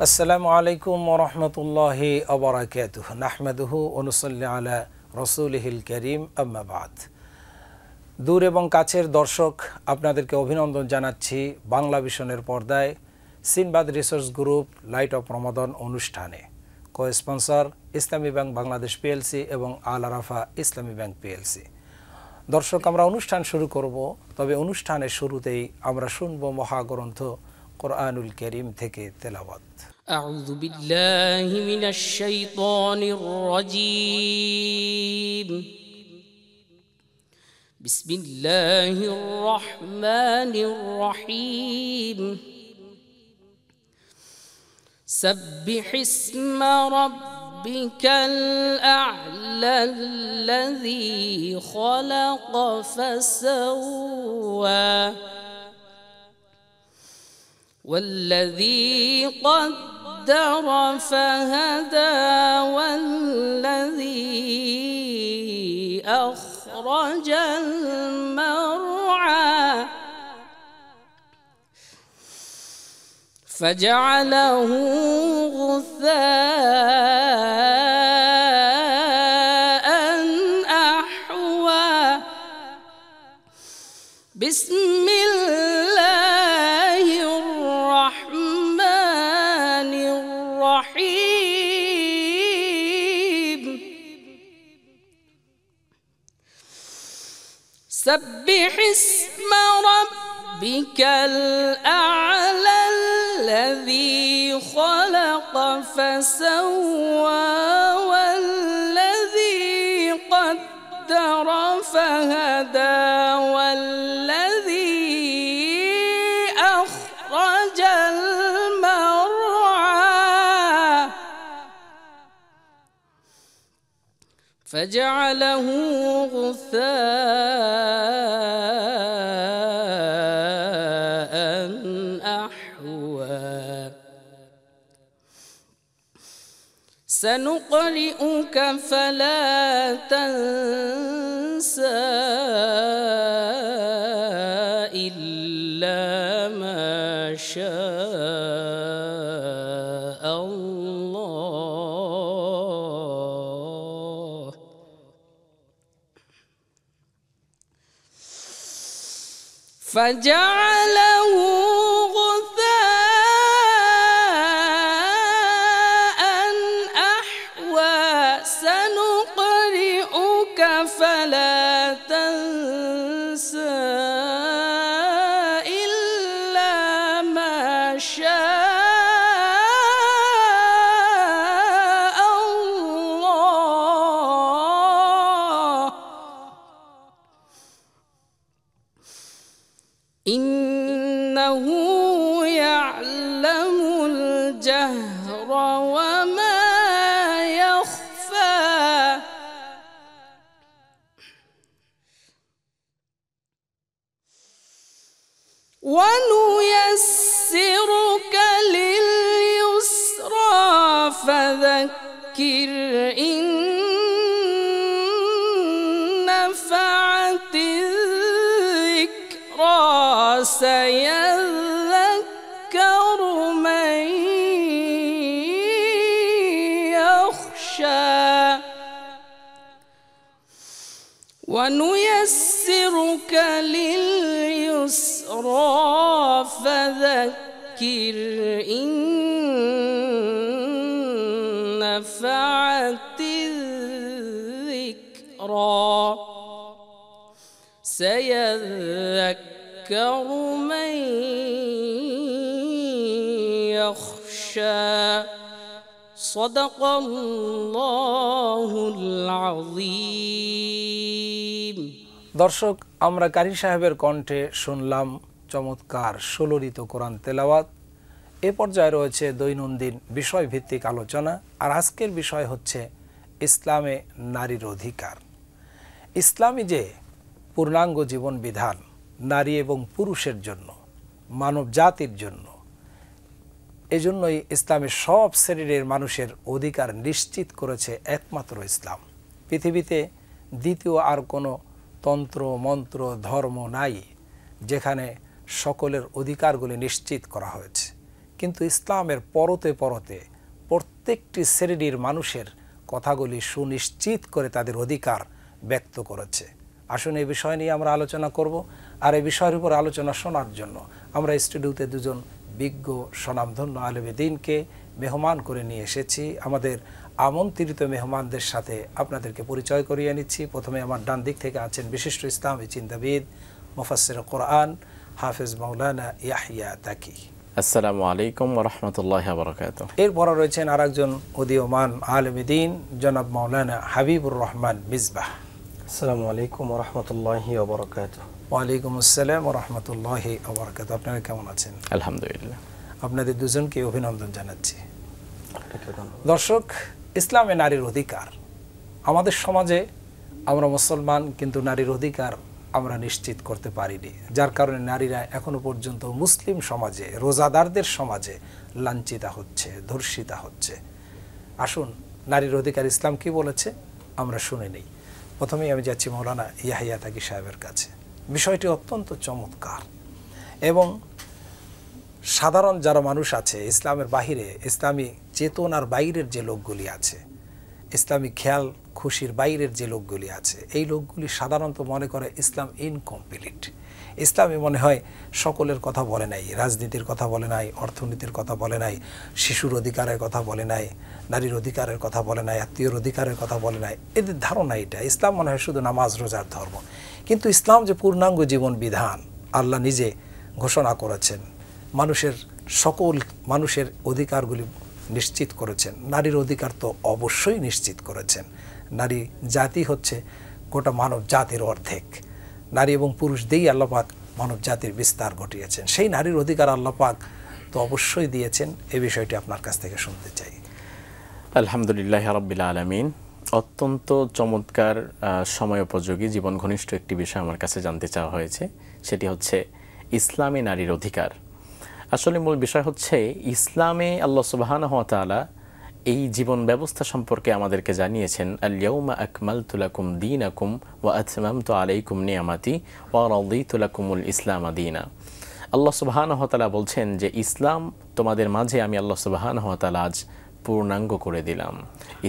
আসসালামু আলাইকুম ওয়া রাহমাতুল্লাহি ওয়া বারাকাতুহু নাহমাদুহু ওয়া নুসাল্লি আলা রাসূলিহিল কারীম আম্মা বাদ। দূর এবং কাছের দর্শক, আপনাদেরকে অভিনন্দন জানাচ্ছি বাংলা ভিশনের পর্দায় Sinbad research group light of Ramadan অনুষ্ঠানে। কো-স্পন্সর ইসলামী ব্যাংক বাংলাদেশ পিএলসি এবং আল আরাফা ইসলামী ব্যাংক পিএলসি। দর্শক, আমরা অনুষ্ঠান শুরু করব, তবে অনুষ্ঠানের শুরুতেই আমরা শুনব মহাগ্রন্থ কোরআনুল কারীম থেকে তেলাওয়াত। أعوذ بالله من الشيطان الرجيم. بسم الله الرحمن الرحيم. سبح اسم ربك الأعلى الذي خلق فسوى والذي قدر فهدى والذي أخرج المرعى فجعله غثاء أحوى. بسم الله الرحمن الرحيم. سبح اسم ربك الأعلى الذي خلق فسوى والذي قدر فهدى والذي أخرج المرعى فجعله غثاء أحوى. سنقرئك فلا تنسى إلا ما شاء الله. فجعله غثاء أحوى. سنقرئك فلا تنسى إلا ما شاء الله. إنه يعلم الجهر وما يخفى. ونيسرك لليسرى فذكر إن نفعت الذكرى. سيذكر من يخشى. ونيسرك لليسرى فذكر إن نفعت الذكرى. سيذكر من يخشى. صدق الله العظيم. দর্শক, আমরা কারি সাহেবের কণ্ঠে শুনলাম চমৎকার সুললিত কোরআন তেলাওয়াত। এ পর্যায়ে রয়েছে দৈনন্দিন বিষয়ভিত্তিক আলোচনা, আর আজকের বিষয় হচ্ছে ইসলামে নারীর অধিকার। ইসলামী যে পূর্ণাঙ্গ জীবন বিধান নারী এবং পুরুষের জন্য, মানব জাতির জন্য, এজন্যই ইসলামের সব শ্রেণীর মানুষের অধিকার নিশ্চিত করেছে একমাত্র ইসলাম। পৃথিবীতে দ্বিতীয় আর কোনো তন্ত্র মন্ত্র ধর্ম নাই যেখানে সকলের অধিকারগুলি নিশ্চিত করা হয়েছে। কিন্তু ইসলামের পরতে পরতে প্রত্যেকটি শ্রেণীর মানুষের কথাগুলি সুনিশ্চিত করে তাদের অধিকার ব্যক্ত করেছে। আসুন এই বিষয় নিয়ে আমরা আলোচনা করব। আর এই বিষয়ের উপর আলোচনা শোনার জন্য আমরা স্টুডিওতে দুজন বিজ্ঞ স্বনামধন্য আলেমে দ্বীনকে মেহমান করে নিয়ে এসেছি। আমাদের আমন্ত্রিত মেহমানদের সাথে আপনাদেরকে পরিচয় করিয়ে নিচ্ছি। প্রথমে আমার ডান দিক থেকে আছেন বিশিষ্ট ইসলামী চিন্তাবিদ, মুফাসসির কোরআন, হাফেজ মাওলানা ইয়াহইয়া তাকি। আসসালামু আলাইকুম ওয়া রাহমাতুল্লাহি ওয়া বারাকাতুহু। এরপর রয়েছেন আরেকজন উদীয়মান আলেমে দ্বীন জনাব মাওলানা হাবিবুর রহমান মিসবাহ। আসসালামু আলাইকুম ওয়া রাহমাতুল্লাহি ওয়া বারাকাতুহু। ওয়ালাইকুম আসসালাম ওয়া রাহমাতুল্লাহি ওয়া বারাকাতুহু। আপনারা কেমন আছেন? আলহামদুলিল্লাহ। আপনাদের দুজনকে অভিনন্দন জানাচ্ছি। দর্শক, ইসলামে নারীর অধিকার, আমাদের সমাজে আমরা মুসলমান কিন্তু নারীর অধিকার আমরা নিশ্চিত করতে পারিনি, যার কারণে নারীরা এখনো পর্যন্ত মুসলিম সমাজে, রোজাদারদের সমাজে লাঞ্ছিতা হচ্ছে, ধর্ষিতা হচ্ছে। আসুন নারীর অধিকার ইসলাম কি বলেছে আমরা শুনে নিই। প্রথমেই আমি যাচ্ছি মাওলানা ইয়াহইয়া তাকি সাহেবের কাছে। বিষয়টি অত্যন্ত চমৎকার এবং সাধারণ যারা মানুষ আছে ইসলামের বাহিরে, ইসলামী চেতনার বাইরের যে লোকগুলি আছে, ইসলামী খেয়াল খুশির বাইরের যে লোকগুলি আছে, এই লোকগুলি সাধারণত মনে করে ইসলাম ইনকমপ্লিট। ইসলামে মনে হয় সকলের কথা বলে নাই, রাজনীতির কথা বলে নাই, অর্থনীতির কথা বলে নাই, শিশুর অধিকারের কথা বলে নাই, নারীর অধিকারের কথা বলে নাই, আত্মীয়র অধিকারের কথা বলে নাই। এদের ধারণা এটা, ইসলাম মনে হয় শুধু নামাজ রোজার ধর্ম। কিন্তু ইসলাম যে পূর্ণাঙ্গ জীবন বিধান আল্লাহ নিজে ঘোষণা করেছেন, মানুষের সকল মানুষের অধিকারগুলি নিশ্চিত করেছেন। নারীর অধিকার তো অবশ্যই নিশ্চিত করেছেন। নারী জাতি হচ্ছে গোটা মানব জাতির অর্ধেক। নারী এবং পুরুষ দিয়েই আল্লাহ পাক মানব জাতির বিস্তার ঘটিয়েছেন। সেই নারীর অধিকার আল্লাহ পাক তো অবশ্যই দিয়েছেন। এই বিষয়টি আপনার কাছ থেকে শুনতে চাই। আলহামদুলিল্লাহ রাব্বিল আলামিন। অত্যন্ত চমৎকার, সময় উপযোগী, জীবন ঘনিষ্ঠ একটি বিষয় আমার কাছে জানতে চাওয়া হয়েছে। সেটি হচ্ছে ইসলামে নারীর অধিকার। আসলে মূল বিষয় হচ্ছে ইসলামে আল্লাহ সুবহানাহু ওয়া তাআলা এই জীবন ব্যবস্থা সম্পর্কে আমাদেরকে জানিয়েছেন, আল-ইয়াউমা আকমালতু লাকুম দীনাকুম ওয়া আতমামতু আলাইকুম নিয়ামাতি ওয়া রাদিতু লাকুমুল ইসলাম দীনা। আল্লাহ সুবহানাহু ওয়া তাআলা বলছেন যে ইসলাম তোমাদের মাঝে আমি আল্লাহ সুবহানাহু ওয়া তাআলা আজ পূর্ণাঙ্গ করে দিলাম।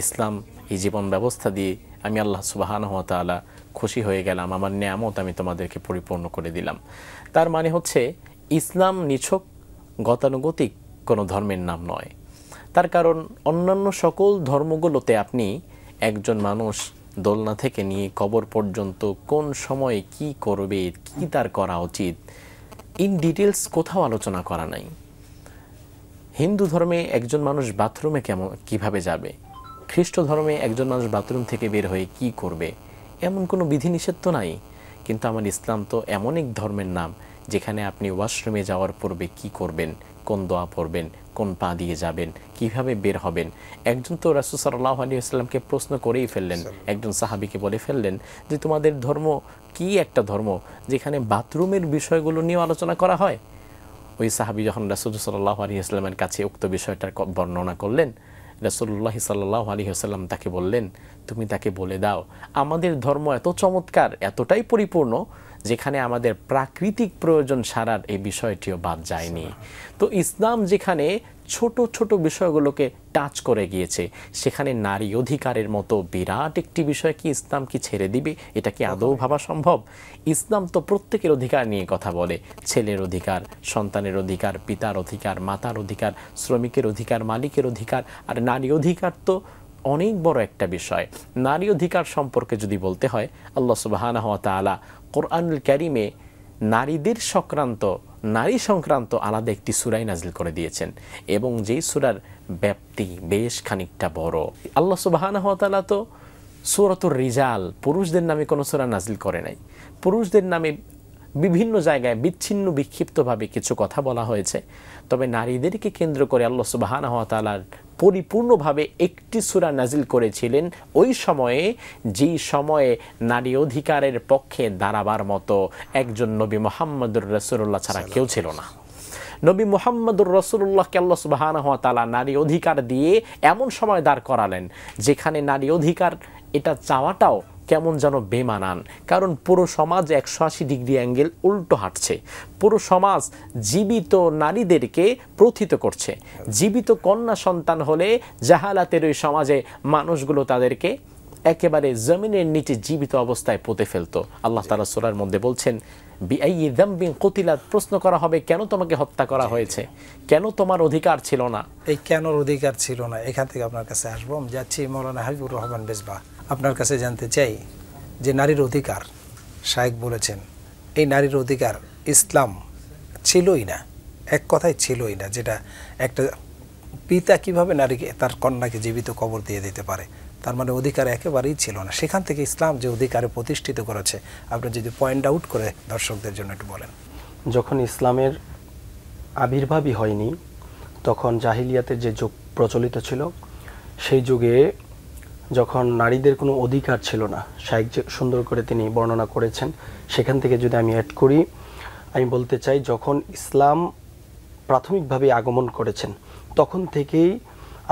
ইসলাম এই জীবন ব্যবস্থা দিয়ে আমি আল্লাহ সুবহানাহু ওয়া তাআলা খুশি হয়ে গেলাম, আমার নিয়ামত আমি তোমাদেরকে পরিপূর্ণ করে দিলাম। তার মানে হচ্ছে ইসলাম নিছক গতানুগতিক কোনো ধর্মের নাম নয়। তার কারণ অন্যান্য সকল ধর্মগুলোতে আপনি একজন মানুষ দোলনা থেকে নিয়ে কবর পর্যন্ত কোন সময়ে কি করবে, কি তার করা উচিত, ইন ডিটেলস কোথাও আলোচনা করা নাই। হিন্দু ধর্মে একজন মানুষ বাথরুমে কিভাবে যাবে, খ্রিস্ট ধর্মে একজন মানুষ বাথরুম থেকে বের হয়ে কি করবে, এমন কোনো বিধিনিষেধ তো নাই। কিন্তু আমার ইসলাম তো এমন এক ধর্মের নাম যেখানে আপনি ওয়াশরুমে যাওয়ার পূর্বে কি করবেন, কোন দোয়া পড়বেন, কোন পা দিয়ে যাবেন, কিভাবে বের হবেন। একজন তো রাসূল সাল্লাল্লাহু আলাইহি ওয়াসাল্লামকে প্রশ্ন করেই ফেললেন, একজন সাহাবীকে বলে ফেললেন যে তোমাদের ধর্ম কি একটা ধর্ম যেখানে বাথরুমের বিষয়গুলো নিয়ে আলোচনা করা হয়। ওই সাহাবী যখন রাসূল সাল্লাল্লাহু আলাইহি ওয়াসাল্লামের কাছে উক্ত বিষয়টার বর্ণনা করলেন, রাসূলুল্লাহ সাল্লাল্লাহু আলাইহি ওয়াসাল্লাম তাকে বললেন, তুমি তাকে বলে দাও আমাদের ধর্ম এত চমৎকার, এতটাই পরিপূর্ণ যেখানে আমাদের প্রাকৃতিক প্রয়োজন সারার এই বিষয়টিও বাদ যায়নি। তো ইসলাম যেখানে ছোট ছোট বিষয়গুলোকে টাচ করে গিয়েছে, সেখানে নারী অধিকারের মতো বিরাট একটি বিষয় কি ইসলাম কি ছেড়ে দিবে? এটা কি আদৌ ভাবা সম্ভব? ইসলাম তো প্রত্যেকের অধিকার নিয়ে কথা বলে, ছেলের অধিকার, সন্তানের অধিকার, পিতার অধিকার, মাতার অধিকার, শ্রমিকের অধিকার, মালিকের অধিকার। আর নারী অধিকার তো অনেক বড় একটা বিষয়। নারী অধিকার সম্পর্কে যদি বলতে হয়, আল্লাহ সুবহানাহু ওয়া তাআলা কোরআনুল কারীমে নারীদের নারী সংক্রান্ত আলাদা একটি সূরা নাজিল করে দিয়েছেন এবং যেই সূরার ব্যাপ্তি বেশ খানিকটা বড়। আল্লাহ সুবহানাহু ওয়া তাআলা তো সূরাতুর রিজাল, পুরুষদের নামে কোনো সূরা নাজিল করে নাই। পুরুষদের নামে বিভিন্ন জায়গায় বিচ্ছিন্ন বিক্ষিপ্তভাবে কিছু কথা বলা হয়েছে, তবে নারীদেরকে কেন্দ্র করে আল্লাহ সুবহানাহু ওয়া তাআলা পরিপূর্ণভাবে একটি সূরা নাজিল করেছিলেন ওই সময়ে, যেই সময়ে নারী অধিকারের পক্ষে দাঁড়াবার মতো একজন নবী মুহাম্মদুর রাসূলুল্লাহ ছাড়া কেউ ছিল না। নবী মুহাম্মদুর রাসূলুল্লাহকে আল্লাহ সুবহানাহু ওয়া তাআলা নারী অধিকার দিয়ে এমন সময় দাঁড় করালেন যেখানে নারী অধিকার এটা চাওয়াটাও কেমন যেন বেমানান। কারণ পুরো সমাজ 180 ডিগ্রি অ্যাঙ্গেল উল্টো হাঁটছে। পুরো সমাজ জীবিত নারীদেরকে প্রথিত করছে। জীবিত কন্যা সন্তান হলে জাহালাতের ওই সমাজে মানুষগুলো তাদেরকে একেবারে জমিনের নিচে জীবিত অবস্থায় পুঁতে ফেলতো। আল্লাহ তাআলা সূরার মধ্যে বলছেন, বিআইয়ি যামবিন কুতিলাত, প্রশ্ন করা হবে কেন তোমাকে হত্যা করা হয়েছে, কেন তোমার অধিকার ছিল না। এই কেনর অধিকার ছিল না, এখান থেকে আপনার কাছে আসবো। আমি যাচ্ছি মৌলানা হাবিবুর রহমান বেজবা, আপনার কাছে জানতে চাই যে নারীর অধিকার, শায়েখ বলেছেন এই নারীর অধিকার ইসলাম ছিলই না, এক কথায় ছিলই না। যেটা একটা পিতা কিভাবে নারীকে তার কন্যাকে জীবিত কবর দিয়ে দিতে পারে, তার মানে অধিকার একেবারেই ছিল না। সেখান থেকে ইসলাম যে অধিকারে প্রতিষ্ঠিত করেছে, আপনি যদি পয়েন্ট আউট করে দর্শকদের জন্য একটু বলেন। যখন ইসলামের আবির্ভাবই হয়নি, তখন জাহিলিয়াতের যে যুগ প্রচলিত ছিল, সেই যুগে যখন নারীদের কোনো অধিকার ছিল না, শায়েখ যে সুন্দর করে তিনি বর্ণনা করেছেন, সেখান থেকে যদি আমি অ্যাড করি, আমি বলতে চাই যখন ইসলাম প্রাথমিকভাবে আগমন করেছেন, তখন থেকেই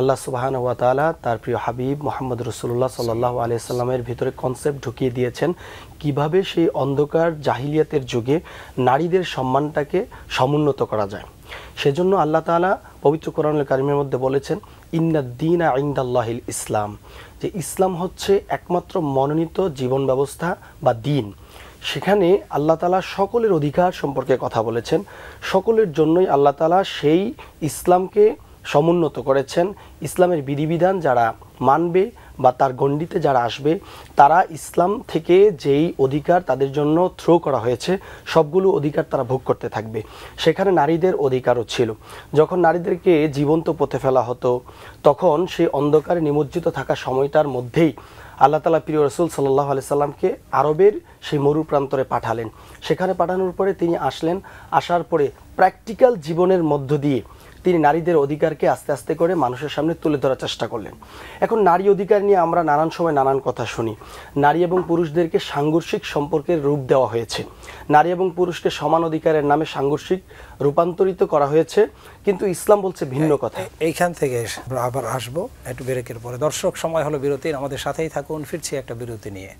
আল্লাহ সুবহানাহু ওয়া তাআলা তার প্রিয় হাবিব মুহাম্মদ রাসূলুল্লাহ সাল্লাল্লাহু আলাইহি সাল্লামের ভিতরে কনসেপ্ট ঢুকিয়ে দিয়েছেন কিভাবে সেই অন্ধকার জাহিলিয়াতের যুগে নারীদের সম্মানটাকে সমুন্নত করা যায়। সেজন্য আল্লাহ তাআলা পবিত্র কোরআনুল কারীমের মধ্যে বলেছেন, ইন্নাদ-দীনা ইনদাল্লাহিল ইসলাম, যে ইসলাম হচ্ছে একমাত্র মনোনীত জীবন ব্যবস্থা বা দিন। সেখানে আল্লাহ তাআলা সকলের অধিকার সম্পর্কে কথা বলেছেন। সকলের জন্যই আল্লাহ তাআলা সেই ইসলামকে সমুন্নত করেছেন। ইসলামের বিধিবিধান যারা মানবে বা তার গণ্ডিতে যারা আসবে, তারা ইসলাম থেকে যেই অধিকার তাদের জন্য থ্রো করা হয়েছে, সবগুলো অধিকার তারা ভোগ করতে থাকবে। সেখানে নারীদের অধিকারও ছিল। যখন নারীদেরকে জীবন্ত পুঁতে ফেলা হতো, তখন সেই অন্ধকারে নিমজ্জিত থাকা সময়টার মধ্যেই আল্লাহ তাআলা প্রিয় রাসূল সাল্লাল্লাহু আলাইহি সাল্লামকে আরবের সেই মরু প্রান্তরে পাঠালেন। সেখানে পাঠানোর পরে তিনি আসলেন। আসার পরে প্র্যাকটিক্যাল জীবনের মধ্য দিয়ে তিনি নারীদের অধিকারকে আস্তে আস্তে করে মানুষের সামনে তুলে ধরার চেষ্টা করলেন। এখন নারী অধিকার নিয়ে আমরা নানান সময় নানান কথা শুনি। নারী এবং পুরুষদেরকে সাংঘর্ষিক সম্পর্কের রূপ দেওয়া হয়েছে। নারী এবং পুরুষকে সমান অধিকারের নামে সাংঘর্ষিক রূপান্তরিত করা হয়েছে, কিন্তু ইসলাম বলছে ভিন্ন কথা। এইখান থেকে আমরা আবার আসবো একটু ব্রেকের পরে। দর্শক, সময় হলো বিরতির, আমাদের সাথেই থাকুন, ফিরছি একটা বিরতি নিয়ে।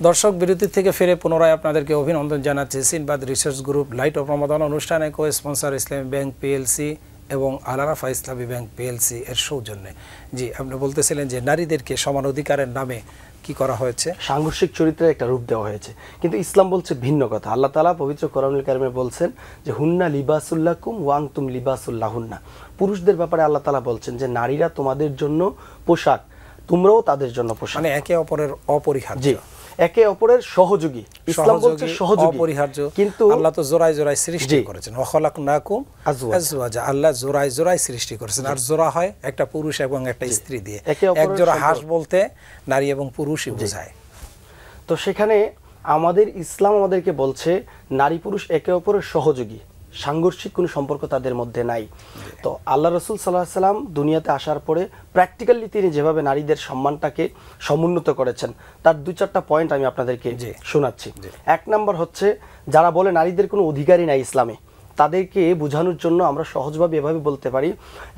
দর্শক, বিরতি থেকে ফিরে পুনরায় আপনাদেরকে অভিনন্দন জানাচ্ছি। Sinbad research group light of Ramadan অনুষ্ঠানে co-sponsor Islami bank PLC এবং আল আরাফা ইসলামী ব্যাংক পিএলসি এর সৌজন্যে। জি, আপনি বলতেছিলেন যে নারীদেরকে সমান অধিকারের নামে কি করা হয়েছে, সাংঘর্ষিক চরিত্রের একটা রূপ দেওয়া হয়েছে, কিন্তু ইসলাম বলছে ভিন্ন কথা। আল্লাহ তাআলা পবিত্র কোরআনুল কারীমে বলছেন যে হুন্না লিবাসুল্লাকুম ওয়া আনতুম লিবাসুল্লাহুন্না। পুরুষদের ব্যাপারে আল্লাহ তাআলা বলছেন যে নারীরা তোমাদের জন্য পোশাক, তোমরাও তাদের জন্য পোশাক, মানে একে অপরের অপরিহার্য। জি, একে অপরের সহযোগী। ইসলাম বলছে সহযোগী, অপরিহার্য। কিন্তু আল্লাহ তো জোড়ায় জোড়ায় সৃষ্টি করেছেন, ওয়াখালাকনাকুম আজওয়াজা, আল্লাহ জোড়ায় জোড়ায় সৃষ্টি করেছেন। আর জোড়া হয় একটা পুরুষ এবং একটা স্ত্রী দিয়ে। এক জোড়া হাঁস বলতে নারী এবং পুরুষই বোঝায়। তো সেখানে আমাদের ইসলাম আমাদেরকে বলছে নারী পুরুষ একে অপরের সহযোগী, সাংঘর্ষিক কোনো সম্পর্ক তাদের মধ্যে নাই। তো আল্লাহ রাসূল সাল্লাল্লাহু আলাইহি সাল্লাম দুনিয়াতে আসার পরে প্র্যাকটিক্যালি তিনি যেভাবে নারীদের সম্মানটাকে সমুন্নত করেছেন, তার 2-4টা পয়েন্ট আমি আপনাদেরকে শোনাচ্ছি। 1 নম্বর হচ্ছে, যারা বলে নারীদের কোনো অধিকারই নাই ইসলামে, তাদেরকে বোঝানোর জন্য আমরা সহজভাবে এভাবে বলতে পারি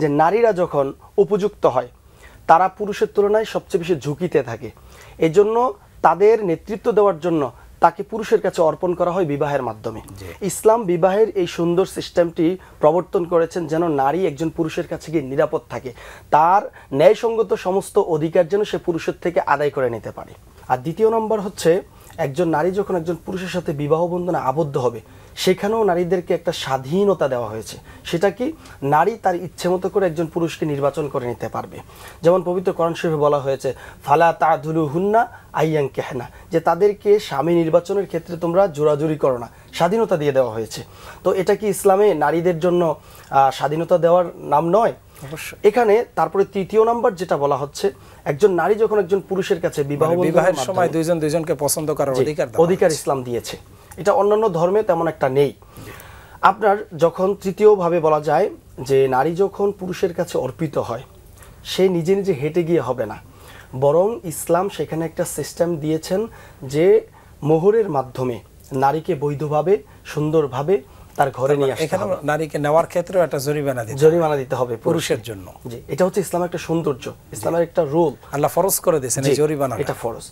যে নারীরা যখন উপযুক্ত হয়, তারা পুরুষের তুলনায় সবচেয়ে বেশি ঝুঁকিতে থাকে। এজন্য তাদের নেতৃত্ব দেওয়ার জন্য তাকে পুরুষের কাছে অর্পণ করা হয় বিবাহের মাধ্যমে। ইসলাম বিবাহের এই সুন্দর সিস্টেমটি প্রবর্তন করেছেন যেন নারী একজন পুরুষের কাছে গিয়ে নিরাপদ থাকে, তার ন্যায়সঙ্গত সমস্ত অধিকার যেন সে পুরুষের থেকে আদায় করে নিতে পারে। আর 2 নম্বর হচ্ছে, একজন নারী যখন একজন পুরুষের সাথে বিবাহ বন্ধনে আবদ্ধ হবে, সেখানেও নারীদেরকে একটা স্বাধীনতা দেওয়া হয়েছে। সেটা কি, নারী তার ইচ্ছে মতো করে একজন পুরুষকে নির্বাচন করে নিতে পারবে। যেমন পবিত্র কোরআন শরীফে বলা হয়েছে, ফালা তা'দুলুহুন্না আইয়ানকিহনা, যে তাদেরকে স্বামী নির্বাচনের ক্ষেত্রে তোমরা জোরাজুরি করো না, স্বাধীনতা দিয়ে দেওয়া হয়েছে। তো এটা কি ইসলামে নারীদের জন্য স্বাধীনতা দেওয়ার নাম নয়? এখানে তারপরে 3 নম্বর যেটা বলা হচ্ছে, একজন নারী যখন একজন পুরুষের কাছে বিবাহের সময় দুইজন দুইজনকে পছন্দ করার অধিকার ইসলাম দিয়েছে। এটা অন্যান্য ধর্মে তেমন একটা নেই। আপনার যখন 3য়ভাবে বলা যায় যে নারী যখন পুরুষের কাছে অর্পিত হয়, সে নিজে নিজে হেঁটে গিয়ে হবে না, বরং ইসলাম সেখানে একটা সিস্টেম দিয়েছেন যে মোহরের মাধ্যমে নারীকে বৈধভাবে সুন্দরভাবে তার ঘরে নিয়ে আসতে এখানে হবে। নারীকে নেওয়ার ক্ষেত্রেও একটা জরিমানা দিতে জরিমানা দিতে হবে পুরুষের জন্য। জি, এটা হচ্ছে ইসলামের একটা সৌন্দর্য, ইসলামের একটা রুল। আল্লাহ ফরজ করে দিয়েছেন এই জরিমানা, এটা ফরজ।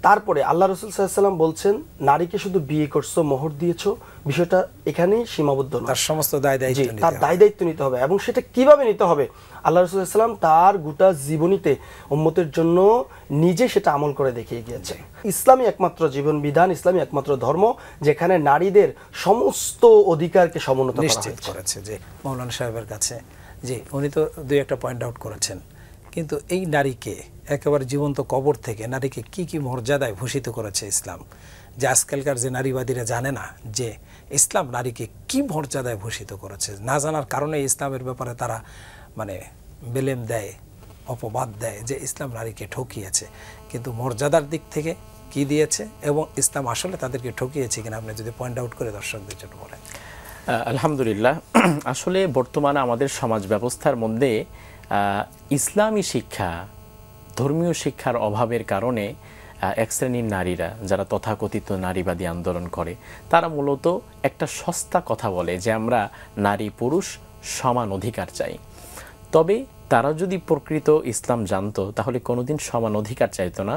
তারপরে আল্লাহ রাসূল সাল্লাল্লাহু আলাইহি ওয়াসাল্লাম বলছেন, নারীকে শুধু বিয়ে করছো, মোহর দিয়েছো, বিষয়টা এখানেই সীমাবদ্ধ নয়। তার সমস্ত দায় দায়িত্ব নিতে তার হবে। দায় দায়িত্ব নিতে হবে, এবং সেটা কিভাবে নিতে হবে আল্লাহ রাসূল সাল্লাল্লাহু আলাইহি ওয়াসাল্লাম তার গোটা জীবনীতে উম্মতের জন্য নিজে সেটা আমল করে দেখিয়ে গিয়েছে। ইসলামী একমাত্র জীবন বিধান, ইসলামী একমাত্র ধর্ম যেখানে নারীদের সমস্ত অধিকারকে সমুন্নত করা নিশ্চিত হয়েছে। করেছে। যে মৌলানা সাহেবের কাছে, জি উনি তো দুই একটা পয়েন্ট আউট করেছেন, কিন্তু এই নারীকে একেবারে জীবন্ত কবর থেকে নারীকে কি কি মর্যাদায় ভূষিত করেছে ইসলাম, যে আজকালকার যে নারীবাদীরা জানে না যে ইসলাম নারীকে কি মর্যাদায় ভূষিত করেছে, না জানার কারণে ইসলামের ব্যাপারে তারা মানে বেলেম দেয়, অপবাদ দেয় যে ইসলাম নারীকে ঠকিয়েছে। কিন্তু মর্যাদার দিক থেকে কি দিয়েছে এবং ইসলাম আসলে তাদেরকে ঠকিয়েছে কিনা আপনি যদি পয়েন্ট আউট করে দর্শকদের জন্য বলেন। আলহামদুলিল্লাহ, আসলে বর্তমানে আমাদের সমাজ ব্যবস্থার মধ্যে ইসলামী শিক্ষা, ধর্মীয় শিক্ষার অভাবের কারণে এক শ্রেণীর নারীরা যারা তথাকথিত নারীবাদী আন্দোলন করে, তারা মূলত একটা সস্তা কথা বলে যে আমরা নারী পুরুষ সমান অধিকার চাই। তবে তারা যদি প্রকৃত ইসলাম জানতো তাহলে কোনোদিন সমান অধিকার চাইতো না,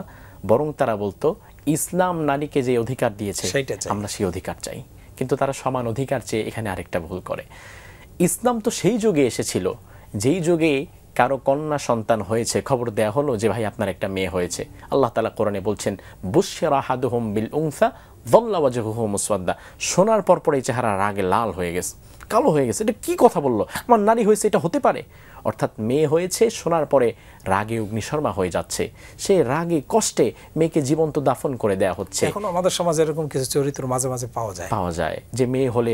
বরং তারা বলতো ইসলাম নারীকে যে অধিকার দিয়েছে আমরা সেই অধিকার চাই। কিন্তু তারা সমান অধিকার চেয়ে এখানে আরেকটা ভুল করে। ইসলাম তো সেই যুগে এসেছিল যেই যুগে কারো কন্যা সন্তান হয়েছে, খবর দেয়া হলো যে ভাই আপনার একটা মেয়ে হয়েছে। আল্লাহ তাআলা কোরআনে বলছেন বুশশিরা আহাদুহুম বিল উনসা যাল্লা ওয়াজহুহু মুসওয়াদ্দা, শোনার পর এই চেহারা রাগে লাল হয়ে গেছে, কালো হয়ে গেছে। এটা কি কথা বললো, আমার নারী হয়েছে, এটা হতে পারে? অর্থাৎ মেয়ে হয়েছে, শোনার পরে রাগে অগ্নিশর্মা হয়ে যাচ্ছে, সে রাগে কষ্টে মেয়েকে জীবন্ত দাফন করে দেয়া হচ্ছে। এখন আমাদের সমাজে এরকম কিছু চরিত্র মাঝে মাঝে পাওয়া যায় যে মেয়ে হলে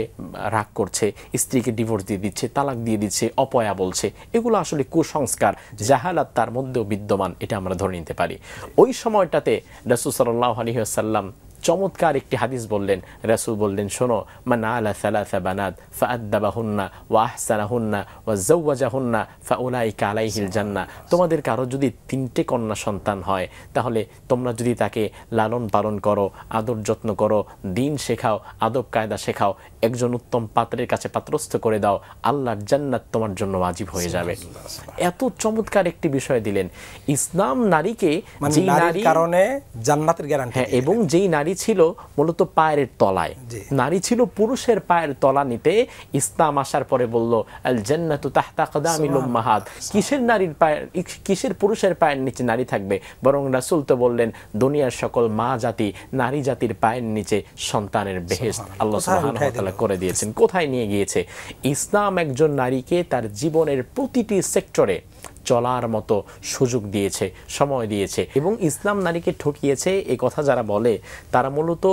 রাগ করছে, স্ত্রীকে ডিভোর্স দিয়ে দিচ্ছে, তালাক দিয়ে দিচ্ছে, অপয়া বলছে। এগুলো আসলে কুসংস্কার, জাহালাত তার মধ্যেও বিদ্যমান, এটা আমরা ধরে নিতে পারি। ওই সময়টাতে রাসূল সাল্লাল্লাহু আলাইহি ওয়াসাল্লাম চমৎকার একটি হাদিস বললেন। রাসূল বললেন, শোনো, মান আলা সালাসা বানাত ফাআদ্দাবাহুন্না ওয়া আহসানাহুন্না ওয়া যাওয়াজাহুন্না ফাউলাইকা আলাইহিল জান্নাহ। তোমাদের কারো যদি 3টে কন্যা সন্তান হয়, তাহলে তোমরা যদি তাকে লালন পালন করো, আদর যত্ন করো, দিন শেখাও, আদব কায়দা শেখাও, একজন উত্তম পাত্রের কাছে পাত্রস্থ করে দাও, আল্লাহর জান্নাত তোমার জন্য ওয়াজিব হয়ে যাবে। এত চমৎকার একটি বিষয় দিলেন। ইসলাম নারীকে যেই নারীর কারণে জান্নাতের গ্যারান্টি, এবং যেই নারী ছিল মূলত পায়ের তলায়, নারী ছিল পুরুষের পায়ের তলা নিতে, ইসলাম আসার পরে বলল আল জান্নাতু তাহতা আকদামিল উম্মাহাত। কিসের নারীর পায়ের, কিসের পুরুষের পায়ের নিচে নারী থাকবে? বরং রাসূল তো বললেন দুনিয়ার সকল মা জাতি, নারী জাতির পায়ের নিচে সন্তানের বেহেশত আল্লাহ সুবহানাহু ওয়া তাআলা করে দিয়েছেন। কোথায় নিয়ে গিয়েছে? ইসলাম একজন নারীকে তার জীবনের প্রতিটি সেক্টরে চলার মতো সুযোগ দিয়েছে, সময় দিয়েছে। এবং ইসলাম নারীকে ঠকিয়েছে এই কথা যারা বলে, তারা মূলত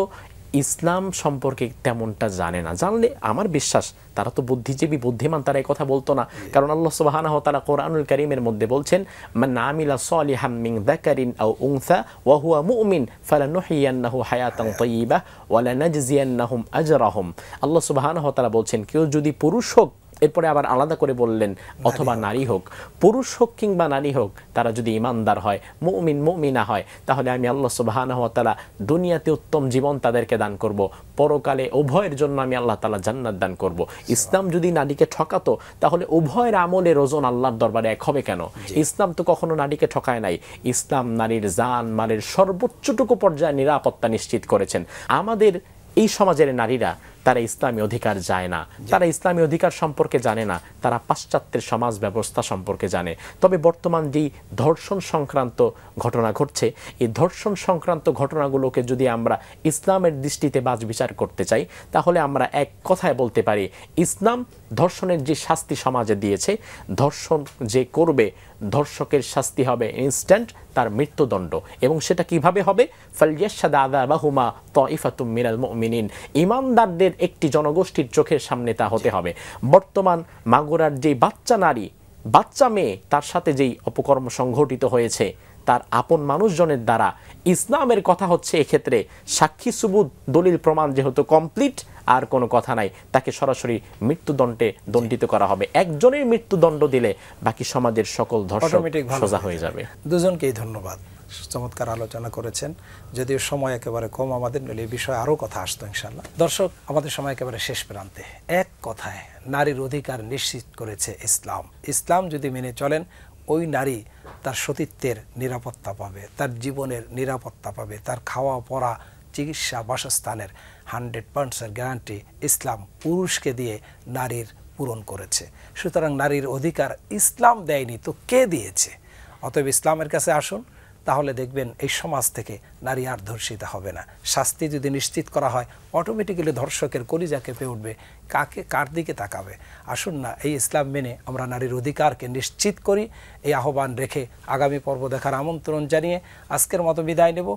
ইসলাম সম্পর্কে তেমনটা জানে না। জানলে আমার বিশ্বাস তারা তো বুদ্ধিজীবী, বুদ্ধিমান, তারা এই কথা বলতো না। কারণ আল্লাহ সুবহানাহু ওয়া তাআলা কোরআনুল কারীমের মধ্যে বলছেন, মান আমিলা সালিহাম মিন যাকারিন আও উনসা ওয়া হুয়া মুমিন ফালানুহইয়ান্নাহু হায়াতান তাইয়্যিবাহ ওয়া লানাজজিয়ান্নাহুম আজরাহুম। আল্লাহ সুবহানাহু ওয়া তাআলা বলছেন, কেউ যদি পুরুষ হোক, এরপরে আবার আলাদা করে বললেন অথবা নারী হোক, পুরুষ হোক কিংবা নারী হোক, তারা যদি ঈমানদার হয়, মুমিন মুমিনা হয়, তাহলে আমি আল্লাহ সুবহানাহু ওয়া তাআলা দুনিয়াতে উত্তম জীবন তাদেরকে দান করব, পরকালে উভয়ের জন্য আমি আল্লাহ তাআলা জান্নাত দান করব। ইসলাম যদি নারীকে ঠকাতো, তাহলে উভয়ের আমলের ওজন আল্লাহর দরবারে এক হবে কেন? ইসলাম তো কখনো নারীকে ঠকায় নাই। ইসলাম নারীর জান মালের সর্বোচ্চটুকু পর্যায়ে নিরাপত্তা নিশ্চিত করেছেন। আমাদের এই সমাজের নারীরা তারা ইসলামী অধিকার যায় না, তারা ইসলামী অধিকার সম্পর্কে জানে না, তারা পাশ্চাত্যের সমাজ ব্যবস্থা সম্পর্কে জানে। তবে বর্তমান যেই ধর্ষণ সংক্রান্ত ঘটনা ঘটছে, এই ধর্ষণ সংক্রান্ত ঘটনাগুলোকে যদি আমরা ইসলামের দৃষ্টিতে বাছবিচার করতে চাই, তাহলে আমরা এক কথায় বলতে পারি, ইসলাম ধর্ষণের যে শাস্তি সমাজে দিয়েছে, ধর্ষণ যে করবে ধর্ষকের শাস্তি হবে ইনস্ট্যান্ট, তার মৃত্যুদণ্ড। এবং সেটা কিভাবে হবে? ফালইয়াশহাদ আযাবাহুমা তাইফাতুম মিনাল মুমিনিন। ঈমানদারদের একটি জনগোষ্ঠীর চোখের সামনে তা হতে হবে। বর্তমান মাগুরার যে বাচ্চা নারী, বাচ্চা মেয়ে, তার সাথে যেই অপকর্ম সংঘটিত হয়েছে তার আপন মানুষজনের দ্বারা, ইসলামের কথা হচ্ছে এক্ষেত্রে সাক্ষী সুবুত দলিল প্রমাণ যেহেতু কমপ্লিট, আর কোনো কথা নাই, তাকে সরাসরি মৃত্যুদণ্ডে দণ্ডিত করা হবে। একজনের মৃত্যুদণ্ড দিলে বাকি সমাজের সকল ধর্ষক সোজা হয়ে যাবে। দুজনকেই ধন্যবাদ। চমৎকার আলোচনা করেছেন। যদিও সময় একেবারে কম আমাদের, নইলে এই বিষয়ে আরও কথা আসতো ইনশাআল্লাহ। দর্শক, আমাদের সময় একেবারে শেষ প্রান্তে। এক কথায় নারীর অধিকার নিশ্চিত করেছে ইসলাম। ইসলাম যদি মেনে চলেন, ওই নারী তার সতীত্বের নিরাপত্তা পাবে, তার জীবনের নিরাপত্তা পাবে, তার খাওয়া পড়া চিকিৎসা বাসস্থানের 100% গ্যারান্টি ইসলাম পুরুষকে দিয়ে নারীর পূরণ করেছে। সুতরাং নারীর অধিকার ইসলাম দেয়নি তো কে দিয়েছে? অতএব ইসলামের কাছে আসুন, তাহলে দেখবেন এই সমাজ থেকে নারী আর ধর্ষিতা হবে না। শাস্তি যদি নিশ্চিত করা হয়, অটোমেটিক্যালি ধর্ষকের কলিজা কেঁপে উঠবে, কার দিকে তাকাবে? আসুন না এই ইসলাম মেনে আমরা নারীর অধিকারকে নিশ্চিত করি। এই আহ্বান রেখে আগামী পর্ব দেখার আমন্ত্রণ জানিয়ে আজকের মতো বিদায় নেব।